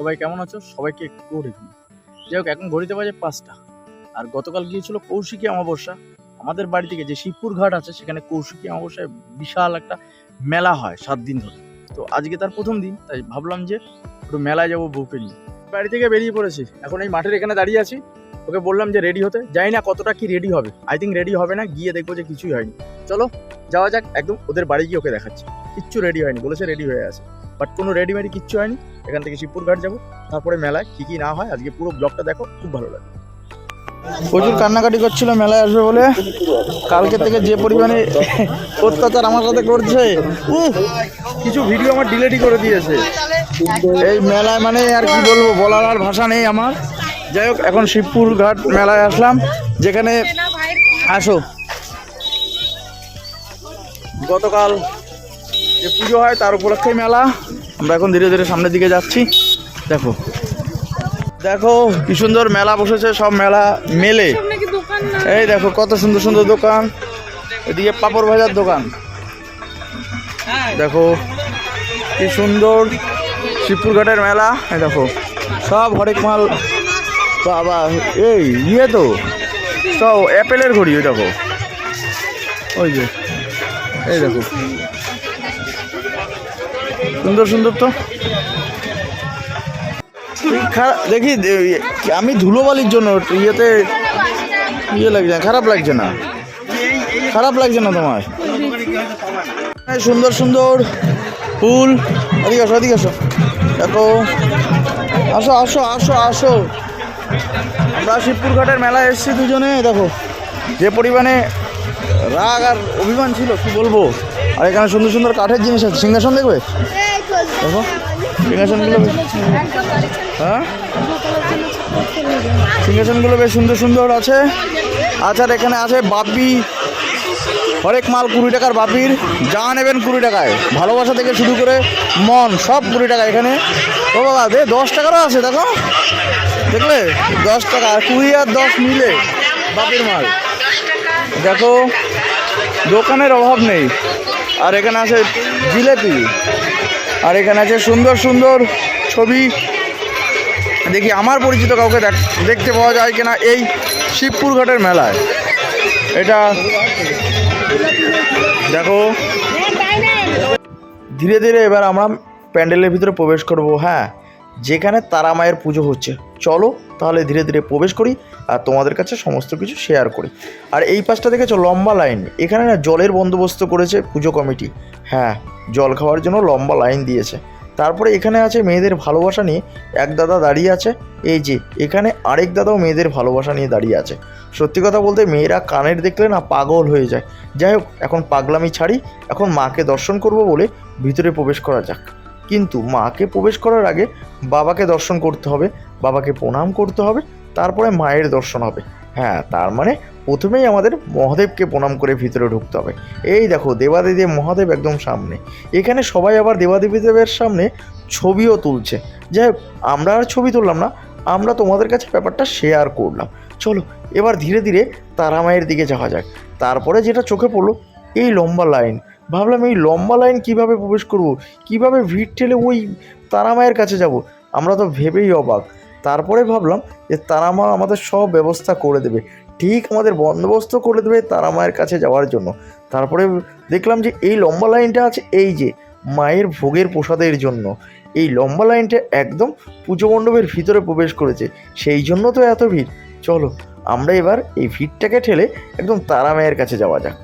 সবাই কেমন আছো? সবাইকে গুড ইভিনিং। যাই হোক, এখন ঘড়িতে বাজে 5টা। আর গতকাল গিয়েছিল কৌশিকী অমাবস্যা। আমাদের বাড়ি থেকে যে শিবপুর ঘাট আছে সেখানে কৌশিকী অমাবস্যায় বিশাল একটা মেলা হয় 7 দিন ধরে। তো আজকে তার প্রথম দিন, তাই ভাবলাম যে একটু মেলায় যাবো বউকে নিয়ে। বাড়ি থেকে বেরিয়ে পড়েছি, এখন এই মাঠের এখানে দাঁড়িয়ে আছি। ওকে বললাম যে রেডি হতে, জানি না কতটা কি রেডি হবে। আই থিঙ্ক রেডি হবে না, গিয়ে দেখবো যে কিছুই হয়নি। চলো যাওয়া যাক, একদম ওদের বাড়ি গিয়ে ওকে দেখাচ্ছি। কিচ্ছু রেডি হয়নি, বলেছে রেডি হয়ে আছে, বাট কোনো রেডিমেডি কিচ্ছু হয়নি। এখান থেকে শিবপুর ঘাট যাবো, তারপরে মেলায় কি কি না হয় আজকে পুরো ব্লগটা দেখো, খুব ভালো লাগে। প্রচুর কান্নাকাটি করছিল মেলায় আসবে বলে। কালকে থেকে যে পরিমাণে অত্যাচার আমার সাথে করছে, কিছু ভিডিও আমার ডিলেটই করে দিয়েছে এই মেলায়। মানে আর কি বলবো, বলার আর ভাষা নেই আমার। যাই হোক, এখন শিবপুর ঘাট মেলায় আসলাম, যেখানে আসো গতকাল যে পুজো হয় তার উপলক্ষে মেলা। আমরা এখন ধীরে ধীরে সামনের দিকে যাচ্ছি। দেখো দেখো কি সুন্দর মেলা বসেছে, সব মেলা মেলে। এই দেখো কত সুন্দর সুন্দর দোকান, এদিকে পাপড় ভাজার দোকান। দেখো কি সুন্দর শিবপুর ঘাটের মেলা। এই দেখো সব হরেক মাল। বাবা এই ইয়ে তো সব অ্যাপেলের ঘড়ি। ওই দেখো, ওই যে এই দেখো সুন্দর সুন্দর তো। দেখি আমি ধুলোবালির জন্য ইয়েতে ইয়ে লাগছে, খারাপ লাগছে না, খারাপ লাগছে না তোমার? সুন্দর সুন্দর ফুল। এদিকে আসো, এদিকে আসো, দেখো আসো আসো আসো আসো। আমরা শিবপুর ঘাটের মেলায় এসেছি দুজনে। দেখো যে পরিমাণে রাগ আর অভিমান ছিল কি বলবো। আর এখানে সুন্দর সুন্দর কাঠের জিনিস আছে। সিংহাসন দেখবে? দেখো সিংহাসনগুলো, হ্যাঁ সিংহাসনগুলো বেশ সুন্দর সুন্দর আছে। আচ্ছা এখানে আছে বাপি, হরেক মাল 20 টাকার বাপির। যা নেবেন 20 টাকায়, ভালোবাসা থেকে শুরু করে মন সব 20 টাকা এখানে। ও বাবা দে 10 টাকারও আছে, দেখো দেখলে 10 টাকা, 20 আর 10 মিলে বাপির মাল। দেখো দোকানের অভাব নেই। আর এখানে আছে জিলেপি, আর এখানে আছে সুন্দর সুন্দর ছবি। দেখি আমার পরিচিত কাউকে দেখতে পাওয়া যায় কিনা এই শিবপুর ঘাটের মেলায়। এটা দেখো ধীরে ধীরে এবার আমরা প্যান্ডেলের ভিতরে প্রবেশ করব। হ্যাঁ, যেখানে তারা মায়ের পুজো হচ্ছে। চলো তাহলে ধীরে ধীরে প্রবেশ করি আর তোমাদের কাছে সমস্ত কিছু শেয়ার করি। আর এই পাশটা দেখেছো লম্বা লাইন, এখানে না জলের বন্দোবস্ত করেছে পুজো কমিটি। হ্যাঁ, জল খাওয়ার জন্য লম্বা লাইন দিয়েছে। তারপরে এখানে আছে মেয়েদের ভালোবাসা নিয়ে এক দাদা দাঁড়িয়ে আছে। এই যে এখানে আরেক দাদাও মেয়েদের ভালোবাসা নিয়ে দাঁড়িয়ে আছে। সত্যি কথা বলতে মেয়েরা কানের দেখলে না পাগল হয়ে যায়। যাই হোক, এখন পাগলামি ছাড়ি, এখন মাকে দর্শন করব বলে ভিতরে প্রবেশ করা যাক। কিন্তু মাকে প্রবেশ করার আগে বাবাকে দর্শন করতে হবে, বাবাকে প্রণাম করতে হবে, তারপরে মায়ের দর্শন হবে। হ্যাঁ, তার মানে প্রথমেই আমাদের মহাদেবকে প্রণাম করে ভিতরে ঢুকতে হবে। এই দেখো দেবাদিদেব মহাদেব একদম সামনে। এখানে সবাই আবার দেবাদেবীদেবের সামনে ছবিও তুলছে। যাই হোক, আমরা আর ছবি তুললাম না, আমরা তোমাদের কাছে ব্যাপারটা শেয়ার করলাম। চলো এবার ধীরে ধীরে তারা মায়ের দিকে যাওয়া যাক। তারপরে যেটা চোখে পড়লো, এই লম্বা লাইন। ভাবলাম এই লম্বা লাইন কিভাবে প্রবেশ করব, কিভাবে ভিড় ঠেলে ওই তারা মায়ের কাছে যাব। আমরা তো ভেবেই অবাক। তারপরে ভাবলাম যে তারা মা আমাদের সব ব্যবস্থা করে দেবে, ঠিক আমাদের বন্দোবস্ত করে দেবে তারা মায়ের কাছে যাওয়ার জন্য। তারপরে দেখলাম যে এই লম্বা লাইনটা আছে এই যে মায়ের ভোগের প্রসাদের জন্য। এই লম্বা লাইনটা একদম পুজো মণ্ডপের ভিতরে প্রবেশ করেছে, সেই জন্য তো এত ভিড়। চলো আমরা এবার এই ভিড়টাকে ঠেলে একদম তারা মায়ের কাছে যাওয়া যাক।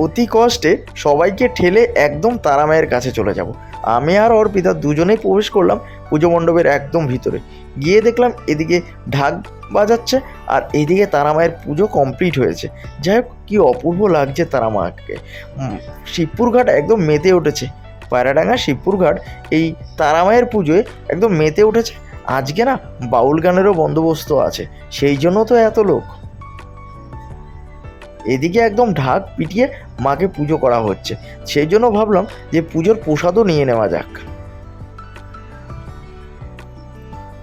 অতি কষ্টে সবাইকে ঠেলে একদম তারা মায়ের কাছে চলে যাব। আমি আর অর্পিতা দুজনেই প্রবেশ করলাম পুজো মণ্ডপের একদম ভিতরে। গিয়ে দেখলাম এদিকে ঢাক বাজাচ্ছে আর এদিকে তারা মায়ের পুজো কমপ্লিট হয়েছে। যাই হোক, কী অপূর্ব লাগছে তারা মাকে। শিবপুর ঘাট একদম মেতে উঠেছে। পায়রাডাঙ্গা শিবপুর ঘাট এই তারা মায়ের পুজোয় একদম মেতে উঠেছে। আজকে না বাউল গানেরও বন্দোবস্ত আছে, সেই জন্য তো এত লোক। এদিকে একদম ঢাক পিটিয়ে মাকে পুজো করা হচ্ছে, সেই জন্য ভাবলাম যে পুজোর প্রসাদও নিয়ে নেওয়া যাক।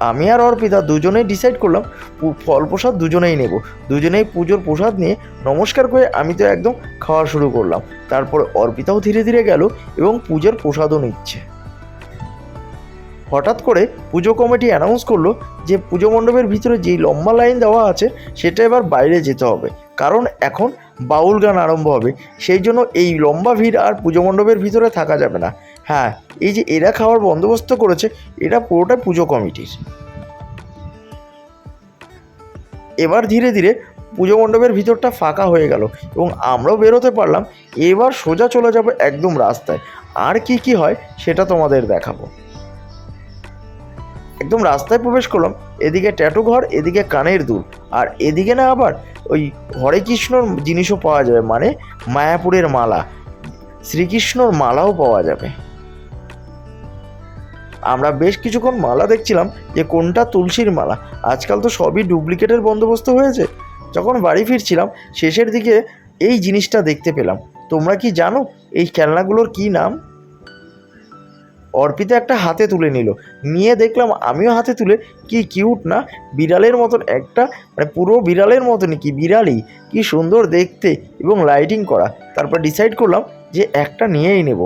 আমি আর অর্পিতা দুজনেই ডিসাইড করলাম ফল প্রসাদ দুজনেই নেব। দুজনেই পুজোর প্রসাদ নিয়ে নমস্কার করে আমি তো একদম খাওয়া শুরু করলাম। তারপরে অর্পিতাও ধীরে ধীরে গেল এবং পুজোর প্রসাদও নিচ্ছে। হঠাৎ করে পুজো কমিটি অ্যানাউন্স করলো যে পুজো মণ্ডপের ভিতরে যেই লম্বা লাইন দেওয়া আছে সেটা এবার বাইরে যেতে হবে, কারণ এখন বাউল গান আরম্ভ হবে। সেই জন্য এই লম্বা ভিড় আর পুজো মণ্ডপের ভিতরে থাকা যাবে না। হ্যাঁ, এই যে এরা খাওয়ার বন্দোবস্ত করেছে এটা পুরোটাই পুজো কমিটির। এবার ধীরে ধীরে পুজো মণ্ডপের ভিতরটা ফাঁকা হয়ে গেল এবং আমরাও বেরোতে পারলাম। এবার সোজা চলে যাব একদম রাস্তায়। আর কি কি হয় সেটা তোমাদের দেখাবো। একদম রাস্তায় প্রবেশ করলাম। এদিকে ট্যাটু ঘর, এদিকে কানের দুল, আর এদিকে না আবার ওই হরে কৃষ্ণর জিনিসও পাওয়া যাবে, মানে মায়াপুরের মালা, শ্রীকৃষ্ণর মালাও পাওয়া যাবে। আমরা বেশ কিছুক্ষণ মালা দেখছিলাম যে কোনটা তুলসীর মালা। আজকাল তো সবই ডুপ্লিকেটের বন্দোবস্ত হয়েছে। যখন বাড়ি ফিরছিলাম শেষের দিকে এই জিনিসটা দেখতে পেলাম। তোমরা কি জানো এই খেলনাগুলোর কি নাম? অর্পিতা একটা হাতে তুলে নিল, নিয়ে দেখলাম আমিও হাতে তুলে, কি কিউট না, বিড়ালের মতন একটা, মানে পুরো বিড়ালের মতনই, কি বিড়ালই, কি সুন্দর দেখতে এবং লাইটিং করা। তারপর ডিসাইড করলাম যে একটা নিয়েই নেব।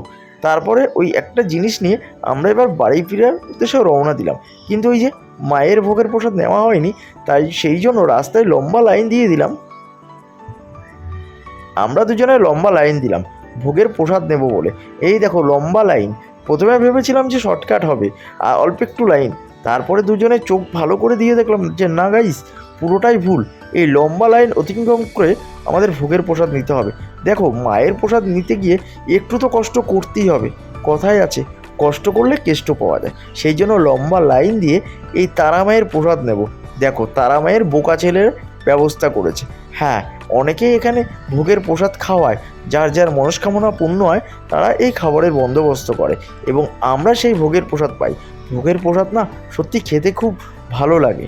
তারপরে ওই একটা জিনিস নিয়ে আমরা এবার বাড়ি ফেরার উদ্দেশ্যে রওনা দিলাম। কিন্তু ওই যে মায়ের ভোগের প্রসাদ নেওয়া হয়নি, তাই সেই জন্য রাস্তায় লম্বা লাইন দিয়ে দিলাম। আমরা দুজনে লম্বা লাইন দিলাম ভোগের প্রসাদ নেব বলে। এই দেখো লম্বা লাইন। প্রথমে ভেবেছিলাম যে শর্টকাট হবে আর অল্প একটু লাইন, তারপরে দুজনে চোখ ভালো করে দিয়ে দেখলাম যে না গাইস, পুরোটাই ভুল। এই লম্বা লাইন অতিক্রম করে আমাদের ভোগের প্রসাদ নিতে হবে। দেখো মায়ের প্রসাদ নিতে গিয়ে একটু তো কষ্ট করতেই হবে, কথায় আছে কষ্ট করলে কেষ্ট পাওয়া যায়। সেই জন্য লম্বা লাইন দিয়ে এই তারা মায়ের প্রসাদ নেব। দেখো তারা মায়ের বোকা ছেলের ব্যবস্থা করেছে। হ্যাঁ, অনেকেই এখানে ভোগের প্রসাদ খাওয়ায়, যার যার মনস্কামনা পূর্ণ হয় তারা এই খাবারের বন্দোবস্ত করে এবং আমরা সেই ভোগের প্রসাদ পাই। ভোগের প্রসাদ না সত্যি খেতে খুব ভালো লাগে।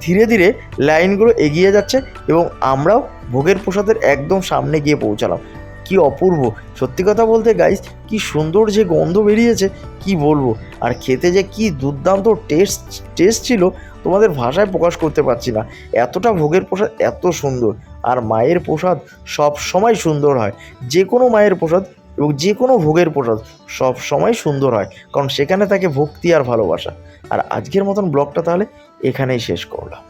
ধীরে ধীরে লাইনগুলো এগিয়ে যাচ্ছে এবং আমরাও ভোগের প্রসাদের একদম সামনে গিয়ে পৌঁছালাম। কি অপূর্ব, সত্যি কথা বলতে গাইস, কি সুন্দর যে গন্ধ বেরিয়েছে কি বলবো। আর খেতে যে কি দুর্দান্ত টেস্ট ছিল, তোমাদের ভাষায় প্রকাশ করতে পারছি না। এতটা ভোগের প্রসাদ এত সুন্দর। আর মায়ের প্রসাদ সব সময় সুন্দর হয়। যে কোনো মায়ের প্রসাদ এবং যে কোনো ভোগের প্রসাদ সব সময় সুন্দর হয়, কারণ সেখানে থাকে ভক্তি আর ভালোবাসা। আর আজকের মতন ব্লগটা তাহলে এখানেই শেষ করলাম।